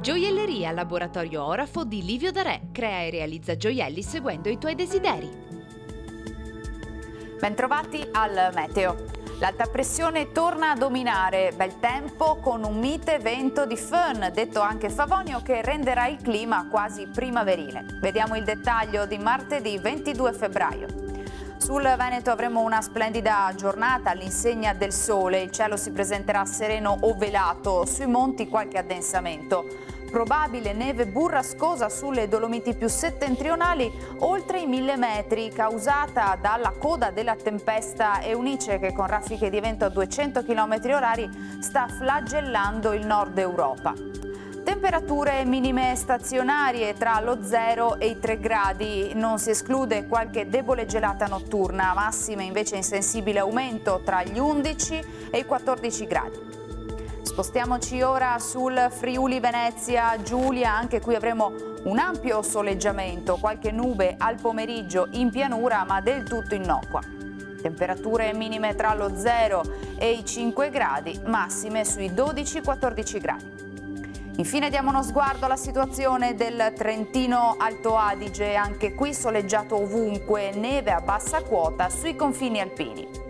Gioielleria Laboratorio Orafo di Livio Darè. Crea e realizza gioielli seguendo i tuoi desideri. Bentrovati al meteo. L'alta pressione torna a dominare, bel tempo con un mite vento di Föhn, detto anche Favonio, che renderà il clima quasi primaverile. Vediamo il dettaglio di martedì 22 febbraio. Sul Veneto avremo una splendida giornata all'insegna del sole, il cielo si presenterà sereno o velato, sui monti qualche addensamento. Probabile neve burrascosa sulle Dolomiti più settentrionali oltre i 1000 metri, causata dalla coda della tempesta Eunice che con raffiche di vento a 200 km/h sta flagellando il nord Europa. Temperature minime stazionarie tra lo 0 e i 3 gradi, non si esclude qualche debole gelata notturna, massime invece in sensibile aumento tra gli 11 e i 14 gradi. Spostiamoci ora sul Friuli Venezia Giulia, anche qui avremo un ampio soleggiamento, qualche nube al pomeriggio in pianura ma del tutto innocua. Temperature minime tra lo 0 e i 5 gradi, massime sui 12-14 gradi. Infine diamo uno sguardo alla situazione del Trentino Alto Adige, anche qui soleggiato ovunque, neve a bassa quota sui confini alpini.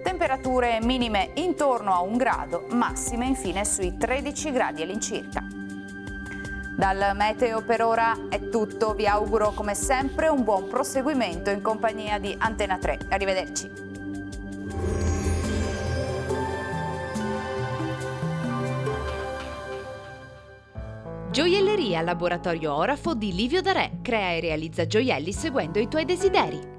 Temperature minime intorno a 1 grado, massime infine sui 13 gradi all'incirca. Dal meteo per ora è tutto, vi auguro come sempre un buon proseguimento in compagnia di Antena 3. Arrivederci. Gioielleria Laboratorio Orafo di Livio Darè. Crea e realizza gioielli seguendo i tuoi desideri.